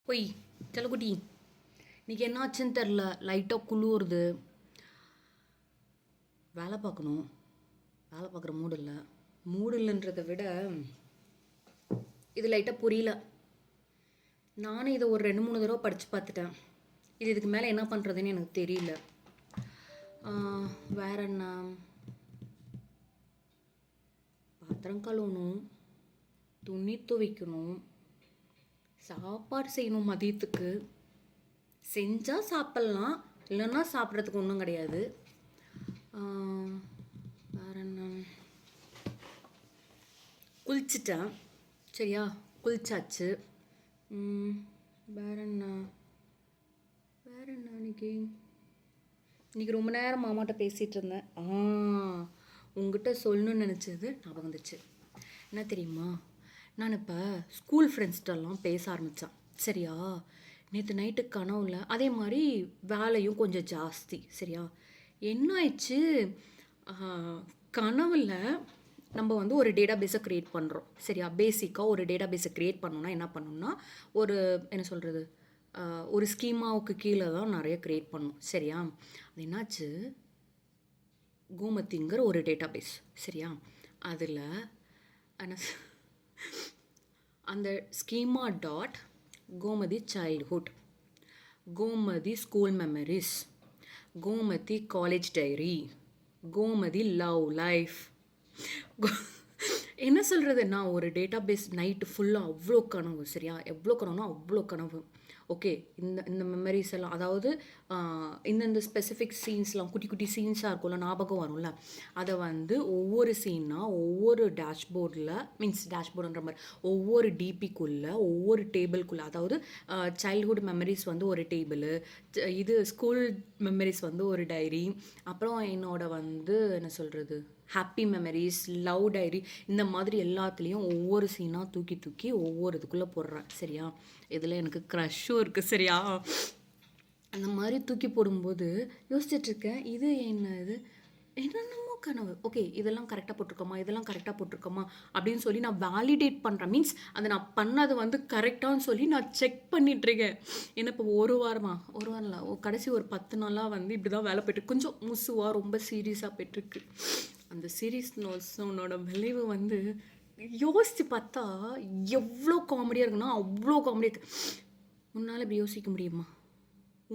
பொய் செல்லக்குட்டி. இன்றைக்கி என்னாச்சுன்னு தெரில, லைட்டாக குளிருது. வேலை பார்க்கணும், வேலை பார்க்குற மூடு இல்லைன்றதை விட இது லைட்டாக புரியல. நானும் இதை ஒரு 2-3 தடவை படித்து பார்த்துட்டேன். இதுக்கு மேலே என்ன பண்ணுறதுன்னு எனக்கு தெரியல. வேற என்ன, பாத்திரம் கழுவணும், துணி துவைக்கணும், சாப்பாடு செய்யணும். மதியத்துக்கு செஞ்சால் சாப்பிட்லாம், இல்லைன்னா சாப்பிட்றதுக்கு ஒன்றும் கிடையாது. வேற என்ன, குளிச்சிட்டேன் சரியா, குளிச்சாச்சு. வேற என்ன இன்னைக்கு ரொம்ப நேரம் மாமாட்ட பேசிகிட்டு இருந்தேன். உங்ககிட்ட சொல்லணும்னு நினச்சது ஞாபகம் வந்துச்சு. என்ன தெரியுமா, நான் இப்போ ஸ்கூல் ஃப்ரெண்ட்ஸ்கிட்டலாம் பேச ஆரம்பித்தேன் சரியா. நேற்று நைட்டு கனவுல அதே மாதிரி வேலையும் கொஞ்சம் ஜாஸ்தி சரியா. என்ன ஆயிடுச்சு, கனவுல நம்ம வந்து ஒரு டேட்டா பேஸை க்ரியேட் பண்ணுறோம் சரியா. பேசிக்காக ஒரு டேட்டா பேஸை க்ரியேட் பண்ணோன்னா என்ன பண்ணணும்னா, ஒரு என்ன சொல்கிறது, ஒரு ஸ்கீமாவுக்கு கீழே தான் நிறைய க்ரியேட் பண்ணணும் சரியா. அது என்னாச்சு, கோமதிங்கிற ஒரு டேட்டா பேஸ் சரியா. அதில் அந்த schema dot Gomathi childhood, Gomathi school memories, Gomathi college diary, Gomathi love life. என்ன சொல்கிறது, நான் ஒரு டேட்டா பேஸ் நைட்டு ஃபுல்லாக அவ்வளோ கனவு சரியா. எவ்வளோ கனவுனா அவ்வளோ கனவு. ஓகே, இந்த மெமரிஸ் எல்லாம், அதாவது இந்தந்த ஸ்பெசிஃபிக் சீன்ஸ்லாம் குட்டி குட்டி சீன்ஸாக இருக்கும்ல, ஞாபகம் வரும்ல, அதை வந்து ஒவ்வொரு சீனாக ஒவ்வொரு டேஷ்போர்டில், மீன்ஸ் டேஷ்போர்டுன்ற மாதிரி ஒவ்வொரு டிபிக்குள்ளே ஒவ்வொரு டேபிள்குள்ளே, அதாவது சைல்ட்ஹுட் மெமரிஸ் வந்து ஒரு டேபிளு, இது ஸ்கூல் மெமரிஸ் வந்து ஒரு டைரி, அப்புறம் என்னோட வந்து என்ன சொல்கிறது ஹாப்பி மெமரிஸ், லவ் டைரி, இந்த மாதிரி எல்லாத்துலேயும் ஒவ்வொரு சீனாக தூக்கி தூக்கி ஒவ்வொரு இதுக்குள்ளே போடுறேன் சரியா. இதில் எனக்கு க்ரஷ்ஷும் இருக்குது சரியா. அந்த மாதிரி தூக்கி போடும்போது யோசிச்சிட்ருக்கேன், இது என்னென்னமோ கனவு. ஓகே, இதெல்லாம் கரெக்டாக போட்டிருக்கோமா, இதெல்லாம் கரெக்டாக போட்டிருக்கோமா அப்படின்னு சொல்லி நான் வேலிடேட் பண்ணுறேன். மீன்ஸ் அதை நான் பண்ணது வந்து கரெக்டானு சொல்லி நான் செக் பண்ணிகிட்ருக்கேன். ஏன்னா இப்போ ஒரு வாரம்ல கடைசி ஒரு 10 நாளாக வந்து இப்படி தான் வேலை போய்ட்டு கொஞ்சம் முசுவாக ரொம்ப சீரியஸாக போய்ட்டுருக்கு. அந்த சீரியஸ் நோட்ஸோட விளைவு வந்து யோசித்து பார்த்தா எவ்வளோ காமெடியாக இருக்குன்னா அவ்வளோ காமெடியாக இருக்குது. உன்னால் இப்படி யோசிக்க முடியுமா,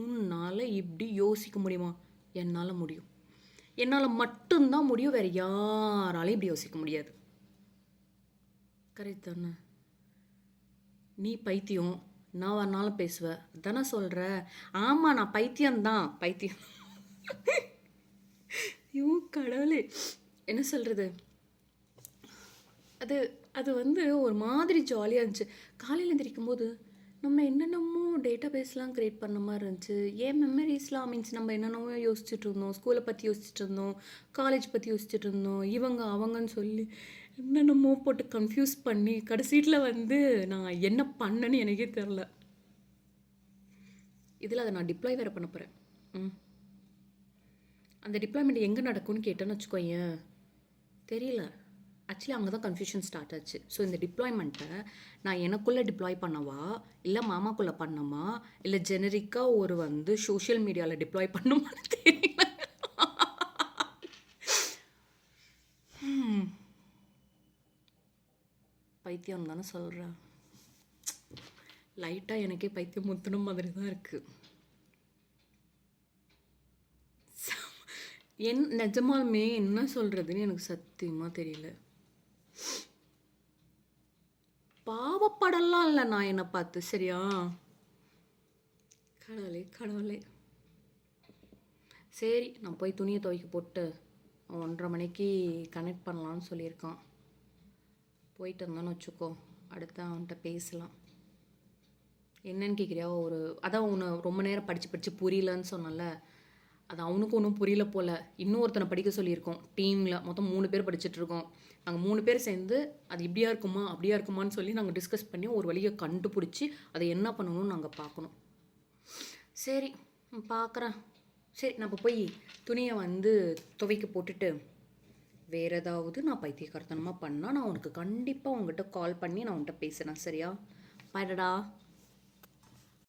உன்னால் இப்படி யோசிக்க முடியுமா? என்னால் முடியும், என்னால் மட்டும்தான் முடியும், வேறு யாராலையும் இப்படி யோசிக்க முடியாது. கரெக்ட் தானே? நீ பைத்தியம், நான் வரனாலும் பேசுவேன் தானே சொல்கிற. ஆமாம், நான் பைத்தியம்தான், பைத்தியம். ஐயோ கடவுளே, என்ன சொல்கிறது, அது வந்து ஒரு மாதிரி ஜாலியாக இருந்துச்சு. காலையில் எழுந்திரிக்கும் போது நம்ம என்னென்னமோ டேட்டா பேஸ்லாம் க்ரியேட் பண்ண மாதிரி இருந்துச்சு. ஏன் மெமரிஸ்லாம், மீன்ஸ் நம்ம என்னென்னமோ யோசிச்சுட்டு இருந்தோம், ஸ்கூலை பற்றி யோசிச்சுட்டு இருந்தோம், காலேஜ் பற்றி யோசிச்சுட்டு இருந்தோம், இவங்க அவங்கன்னு சொல்லி என்னென்னமோ போட்டு கன்ஃபியூஸ் பண்ணி கடைசியில் வந்து நான் என்ன பண்ணேன்னு எனக்கே தெரில. இதில் அதை நான் டிப்ளாய் வேறு பண்ண போகிறேன். அந்த டிப்ளாய்மெண்ட் எங்கே நடக்கும்னு கேட்டேன்னு வச்சுக்கோயேன், தெரியல. ஆக்சுவலி அங்கே தான் கன்ஃபியூஷன் ஸ்டார்ட் ஆச்சு. ஸோ இந்த டிப்ளாய்மெண்ட்டை நான் எனக்குள்ளே டிப்ளாய் பண்ணவா, இல்லை மாமாக்குள்ளே பண்ணமா, இல்லை ஜெனரிக்காக ஒரு வந்து சோஷியல் மீடியாவில் டிப்ளாய் பண்ணுமான்னு தெரியல. பைத்தியம் தானே சொல்கிறேன். லைட்டாக எனக்கே பைத்தியம் முத்துன மாதிரி தான் இருக்குது. நிஜமாலுமே என்ன சொல்கிறதுன்னு எனக்கு சத்தியமாக தெரியல. பாவப்படலாம் இல்லை நான் என்னை பார்த்து சரியா. கடவுளே. சரி, நான் போய் துணியை துவைக்க போட்டு 1:30 மணிக்கு கனெக்ட் பண்ணலான்னு சொல்லியிருக்கான். போயிட்டு இருந்தான்னு வச்சுக்கோ, அடுத்து அவன்கிட்ட பேசலாம். என்னன்னு கேட்குறியா, அதான் உன்னை ரொம்ப நேரம் படித்து புரியலன்னு சொன்னல, அது அவனுக்கும் ஒன்றும் புரியல போல். இன்னொருத்தனை படிக்க சொல்லியிருக்கோம். டீமில் மொத்தம் 3 பேர் படிச்சுட்ருக்கோம். நாங்கள் 3 பேர் சேர்ந்து அது இப்படியா இருக்குமா அப்படியா இருக்குமான்னு சொல்லி நாங்கள் டிஸ்கஸ் பண்ணி ஒரு வழியை கண்டுபிடிச்சி அதை என்ன பண்ணணும்னு நாங்கள் பார்க்கணும். சரி, பார்க்குறேன். சரி, நம்ம போய் துணியை வந்து துவைக்க போட்டுட்டு வேறு ஏதாவது நான் பைத்தியக்காரத்தனமாக பண்ணால் நான் உனக்கு கண்டிப்பாக உங்ககிட்ட கால் பண்ணி நான் உன்கிட்ட பேசுகிறேன் சரியா. பாய்டா.